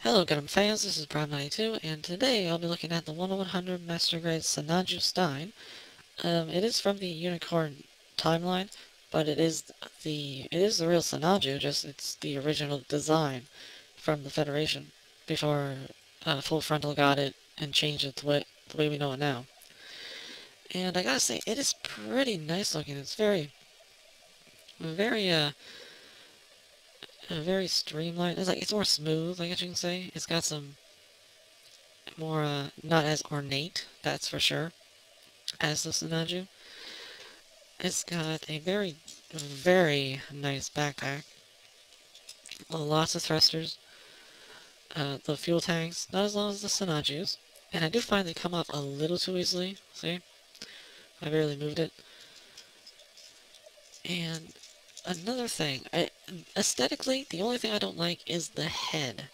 Hello Gundam fans, this is Prime92, and today I'll be looking at the 1/100 Master Grade Sinanju Stein. It is from the Unicorn timeline, but it is the real Sinanju, just it's the original design from the Federation before Full Frontal got it and changed it the way we know it now. And I gotta say, it is pretty nice looking. It's very, very streamlined. It's more smooth, I guess you can say. It's got some more, not as ornate, that's for sure, as the Sinanju. It's got a very, very nice backpack. Lots of thrusters. The fuel tanks, not as long as the Sinanju's. And I do find they come off a little too easily. See? I barely moved it. And another thing, aesthetically, the only thing I don't like is the head.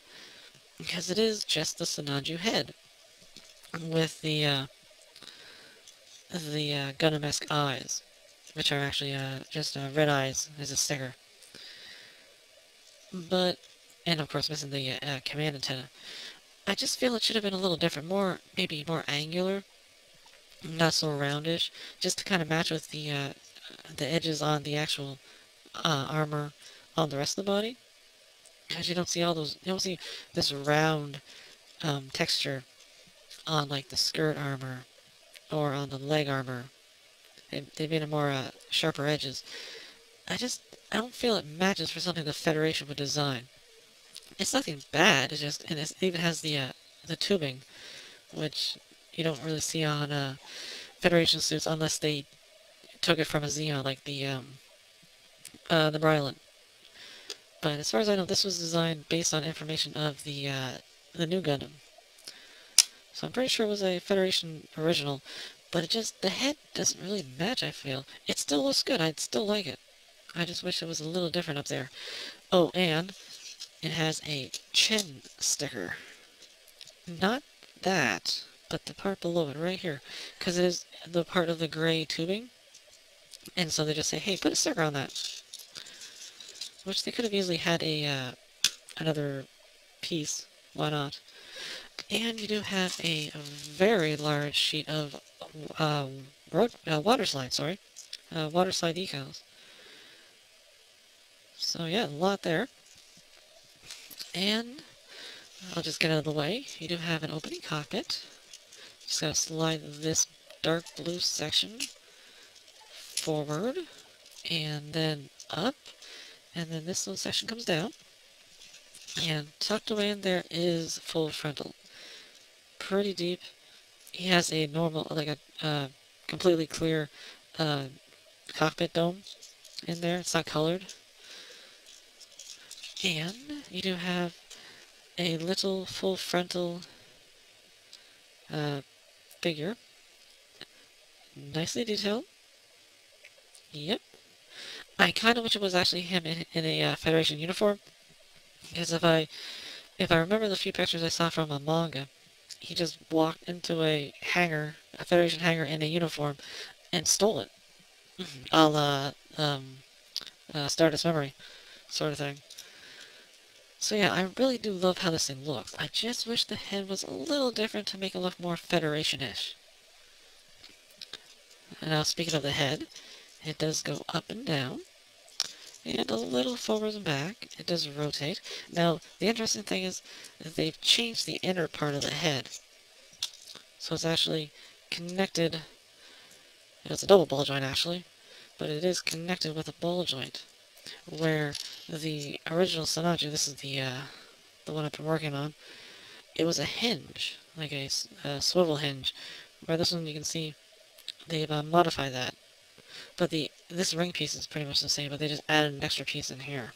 Because it is just the Sinanju head. With the Gundam-esque eyes. Which are actually just red eyes as a sticker. But, and of course missing the command antenna. I just feel it should have been a little different, maybe more angular, not so roundish, just to kind of match with the edges on the actual armor on the rest of the body. Because you don't see this round texture on like the skirt armor or on the leg armor. They made it more sharper edges. I don't feel it matches for something the Federation would design. It's nothing bad, and it even has the tubing, which you don't really see on Federation suits unless they took it from a Zeon, like the Brylant. But as far as I know, this was designed based on information of the new Gundam. So I'm pretty sure it was a Federation original, but the head doesn't really match, I feel. It still looks good, I'd still like it. I just wish it was a little different up there. Oh, and it has a chin sticker. Not that, but the part below it, right here. Because it is the part of the gray tubing. And so they just say, hey, put a sticker on that. Which they could have easily had another piece. Why not? And you do have a very large sheet of water slide, water slide decals. So yeah, a lot there. And I'll just get out of the way. You do have an opening cockpit. Just gotta slide this dark blue section forward and then up, and then this little section comes down. And tucked away in there is full frontal. Pretty deep. He has a normal, like a completely clear cockpit dome in there. It's not colored. And you do have a little full frontal figure. Nicely detailed. Yep. I kind of wish it was actually him in a Federation uniform. Because if I remember the few pictures I saw from a manga, he just walked into a hangar, a Federation hangar in a uniform, and stole it. A la, Stardust Memory sort of thing. So yeah, I really do love how this thing looks. I just wish the head was a little different to make it look more Federation-ish. And now, speaking of the head, it does go up and down, and a little forwards and back. It does rotate. Now, the interesting thing is that they've changed the inner part of the head. So it's actually connected. It's a double ball joint, actually, but it is connected with a ball joint. Where the original Sinanju, this is the one I've been working on, it was a hinge, like a swivel hinge, where this one you can see they've modified that. But this ring piece is pretty much the same, but they just added an extra piece in here.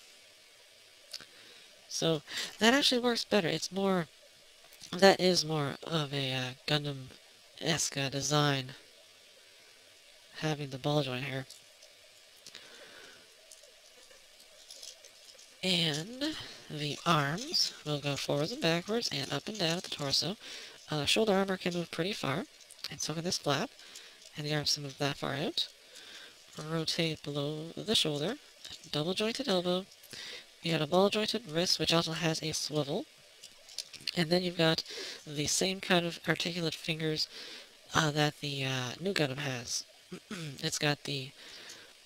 So that actually works better. That is more of a Gundam-esque design, having the ball joint here. And the arms will go forwards and backwards and up and down at the torso. Shoulder armor can move pretty far, and so can this flap, and the arms can move that far out. Rotate below the shoulder, double jointed elbow. You got a ball jointed wrist, which also has a swivel. And then you've got the same kind of articulate fingers that the new Gundam has. It's got the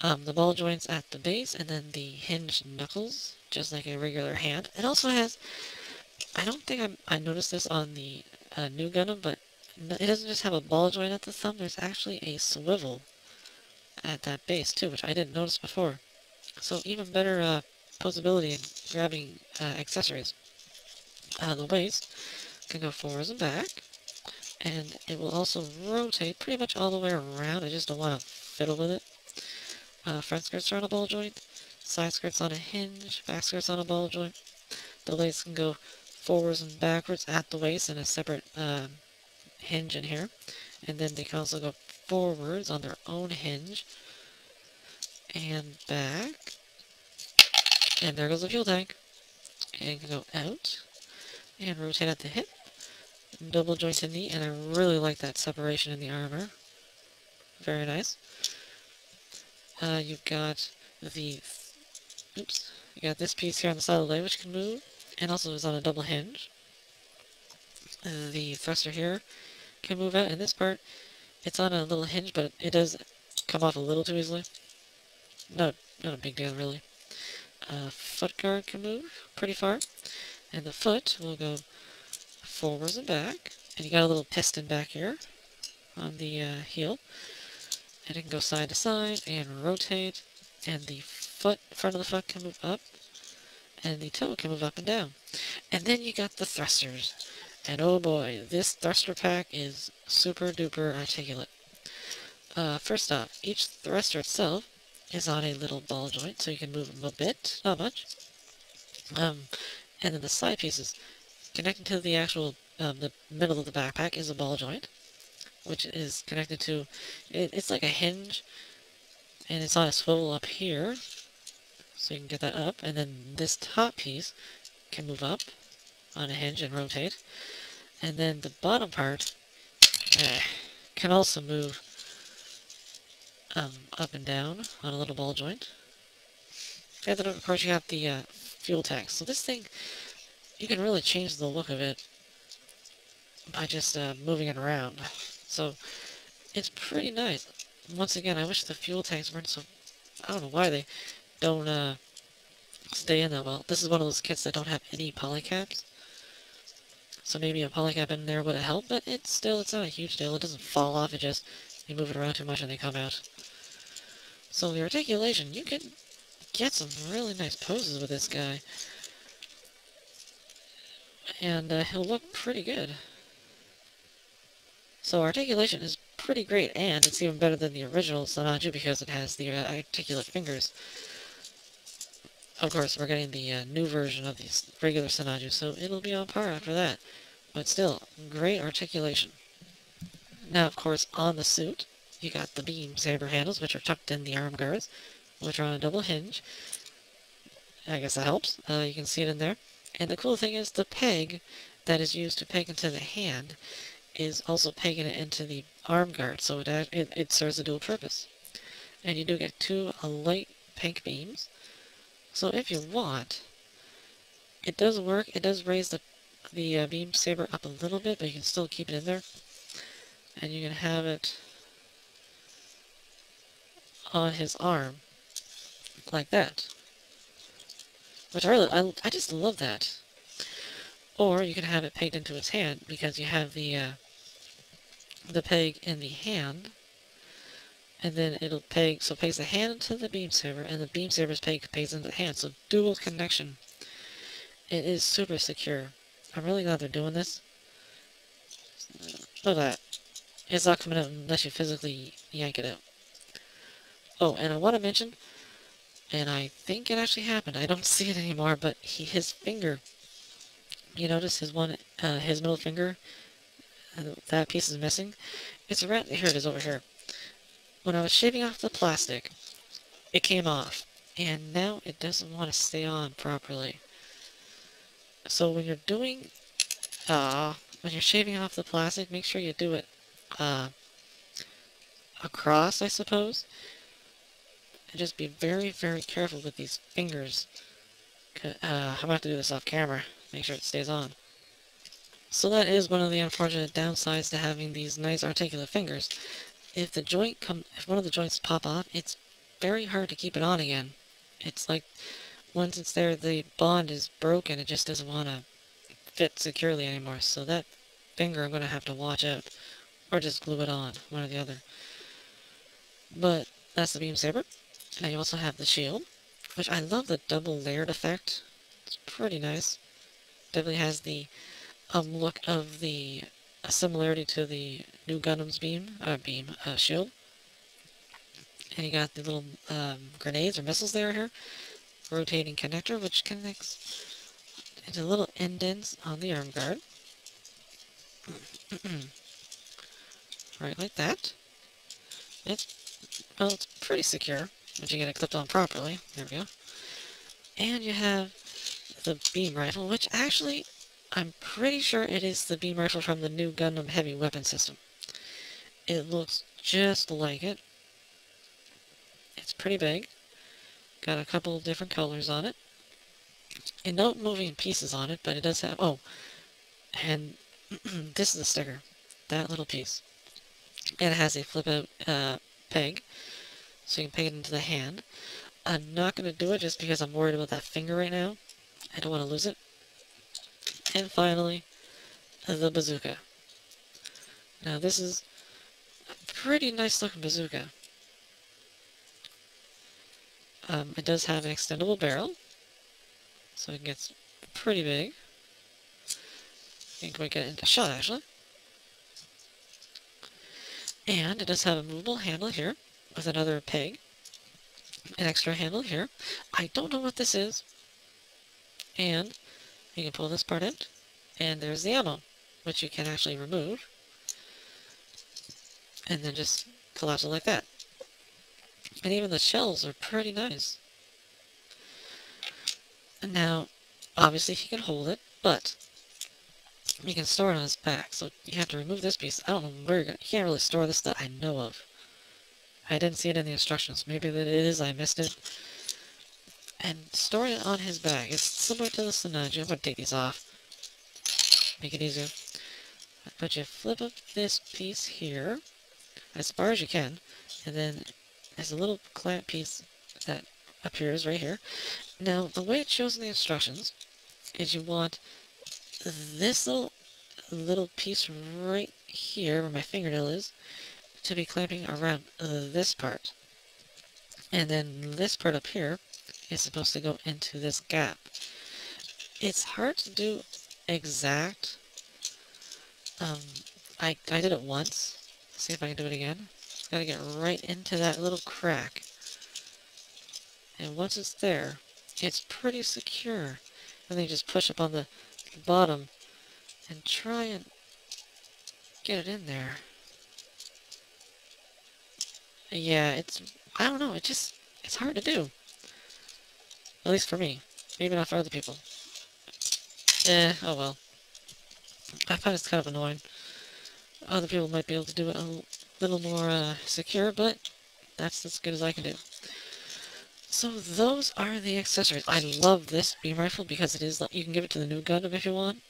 ball joints at the base, and then the hinged knuckles, just like a regular hand. It also has, I don't think I noticed this on the new Gundam, but it doesn't just have a ball joint at the thumb, there's actually a swivel at that base too, which I didn't notice before. So even better posability in grabbing accessories. The waist can go forwards and back, and it will also rotate pretty much all the way around. I just don't want to fiddle with it. Front skirts are on a ball joint, side skirts on a hinge, back skirts on a ball joint. The legs can go forwards and backwards at the waist in a separate hinge in here. And then they can also go forwards on their own hinge and back. And there goes the fuel tank. And can go out and rotate at the hip. Double jointed knee, and I really like that separation in the armor. Very nice. You've got the, you got this piece here on the side of the leg which can move, and also is on a double hinge. The thruster here can move out, and this part, it's on a little hinge, but it does come off a little too easily. Not a big deal, really. Foot guard can move pretty far, and the foot will go forwards and back, and you got a little piston back here on the heel. And it can go side to side and rotate, and the front of the foot can move up, and the toe can move up and down. And then you got the thrusters. And oh boy, this thruster pack is super duper articulate. First off, each thruster itself is on a little ball joint, so you can move them a bit, not much. And then the side pieces, connecting to the actual, the middle of the backpack is a ball joint, which is connected to, it's like a hinge, and it's on a swivel up here, so you can get that up, and then this top piece can move up on a hinge and rotate, and then the bottom part can also move up and down on a little ball joint. And then of course you have the fuel tank. So this thing, you can really change the look of it by just moving it around. So it's pretty nice. Once again, I wish the fuel tanks weren't so... I don't know why they don't stay in that well. This is one of those kits that don't have any polycaps. So maybe a polycap in there would have helped, but it's not a huge deal. It doesn't fall off, it just, you move it around too much and they come out. So the articulation, you can get some really nice poses with this guy. And he'll look pretty good. So articulation is pretty great, and it's even better than the original Sinanju because it has the articulate fingers. Of course, we're getting the new version of the regular Sinanju, so it'll be on par after that. But still, great articulation. Now, of course, on the suit, you got the beam saber handles, which are tucked in the arm guards, which are on a double hinge. I guess that helps. You can see it in there. And the cool thing is the peg that is used to peg into the hand is also pegging it into the arm guard, so it serves a dual purpose. And you do get two light pink beams. So if you want, it does work. It does raise the beam saber up a little bit, but you can still keep it in there. And you can have it on his arm, like that. Which I just love that. Or you can have it pegged into his hand, because you have the peg in the hand, and then it'll peg, so pegs the hand into the beam saber, and the beam saber's pegs into the hand, so dual connection. It is super secure. I'm really glad they're doing this. Look at that. It's not coming out unless you physically yank it out. Oh, and I want to mention, and I think it actually happened, I don't see it anymore, but his finger, you notice his middle finger, that piece is missing. It's around, here it is over here. When I was shaving off the plastic, it came off, and now it doesn't want to stay on properly. So when you're doing, when you're shaving off the plastic, make sure you do it, across, I suppose. And just be very, very careful with these fingers. I'm gonna have to do this off camera, make sure it stays on. So that is one of the unfortunate downsides to having these nice articulate fingers. If one of the joints pop off, it's very hard to keep it on again. It's like, once it's there, the bond is broken, it just doesn't want to fit securely anymore, so that finger I'm going to have to watch out, or just glue it on, one or the other. But that's the beam saber. Now you also have the shield, which I love the double layered effect. It's pretty nice. Definitely has the look of the similarity to the new Gundam's shield. And you got the little grenades or missiles there here. Rotating connector, which connects into little indents on the arm guard. Right like that. It's pretty secure once you get it clipped on properly. There we go. And you have the beam rifle, which actually, I'm pretty sure it is the beam rifle from the new Gundam heavy weapon system. It looks just like it. It's pretty big. Got a couple different colors on it. And no moving pieces on it, but it does have... Oh, and this is the sticker. That little piece. And it has a flip-out peg, so you can peg it into the hand. I'm not going to do it just because I'm worried about that finger right now. I don't want to lose it. And finally, the bazooka. Now this is a pretty nice looking bazooka. It does have an extendable barrel, so it gets pretty big. You can get it into shot, actually. And it does have a movable handle here, with another peg. An extra handle here. I don't know what this is. And you can pull this part in, and there's the ammo, which you can actually remove. And then just collapse it like that. And even the shells are pretty nice. And now, obviously he can hold it, but you can store it on his back, so you have to remove this piece. I don't know where you can't really store this that I know of. I didn't see it in the instructions. Maybe that it is, I missed it. And storing it on his back. It's similar to the Sinanju. I'm going to take these off. Make it easier. But you flip up this piece here, as far as you can, and then there's a little clamp piece that appears right here. Now, the way it shows in the instructions is you want this little piece right here, where my fingernail is, to be clamping around this part. And then this part up here is supposed to go into this gap. It's hard to do exact. I did it once. See if I can do it again. It's got to get right into that little crack. And once it's there, it's pretty secure. And then you just push up on the bottom and try and get it in there. Yeah, I don't know, it's hard to do. At least for me. Maybe not for other people. Oh well. I find it's kind of annoying. Other people might be able to do it a little more secure, but that's as good as I can do. So those are the accessories. I love this beam rifle because it is, you can give it to the new Gundam if you want,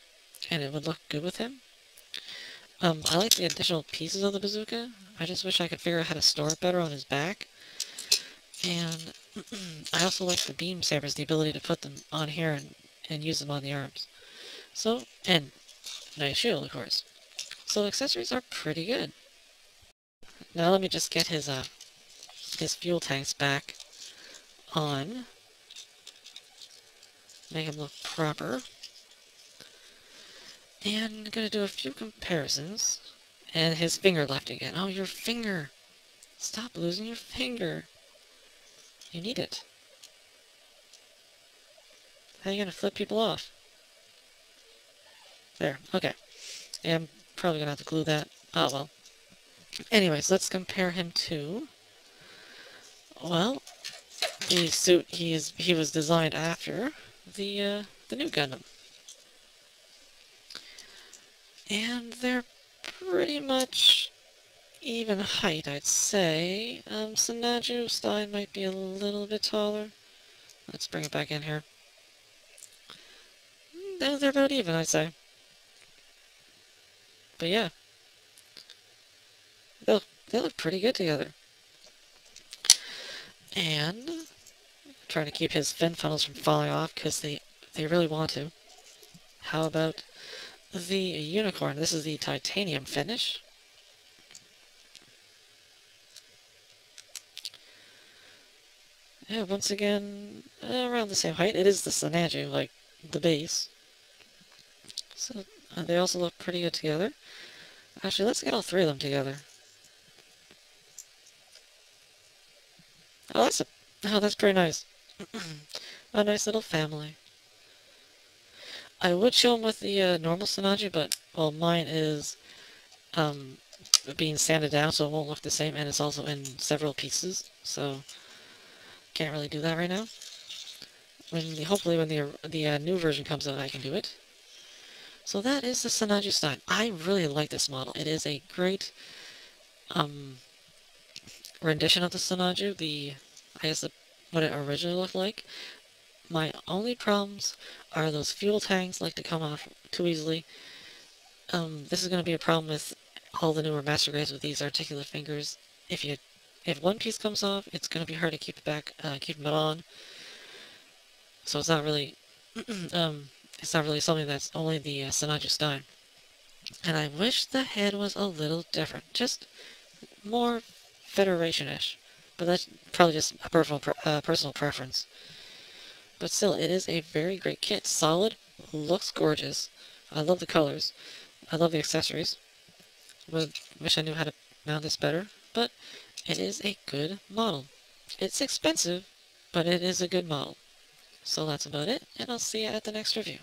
and it would look good with him. I like the additional pieces of the bazooka. I just wish I could figure out how to store it better on his back. And I also like the beam sabers, the ability to put them on here and use them on the arms. So, and nice shield, of course. So accessories are pretty good. Now let me just get his fuel tanks back on. Make him look proper. And I'm gonna do a few comparisons. And his finger left again. Oh, your finger! Stop losing your finger! You need it. How are you gonna flip people off? There, okay. Yeah, I'm probably gonna have to glue that. Oh well. Anyways, let's compare him to... Well, the suit he was designed after the new Gundam. And they're pretty much even height, I'd say. Sinanju, Stein might be a little bit taller. Let's bring it back in here. No, they're about even, I'd say. But yeah, they look pretty good together. And trying to keep his fin funnels from falling off because they really want to. How about the unicorn? This is the titanium finish. Yeah, once again, around the same height. It is the Sinanju, like the base. So they also look pretty good together. Actually, let's get all three of them together. Oh, that's pretty nice. A nice little family. I would show them with the normal Sinanju, but well, mine is being sanded down, so it won't look the same, and it's also in several pieces, so can't really do that right now. Hopefully when the new version comes out, I can do it. So that is the Sinanju Stein. I really like this model. It is a great rendition of the Sinanju. I guess what it originally looked like. My only problems are those fuel tanks like to come off too easily. This is going to be a problem with all the newer master grades with these articulate fingers. If one piece comes off, it's going to be hard to keep it on. So it's not really something that's only the Sinanju Stein. And I wish the head was a little different, just more Federation-ish. But that's probably just a personal preference. But still, it is a very great kit. Solid, looks gorgeous. I love the colors. I love the accessories. Wish I knew how to mount this better, but it is a good model. It's expensive, but it is a good model. So that's about it, and I'll see you at the next review.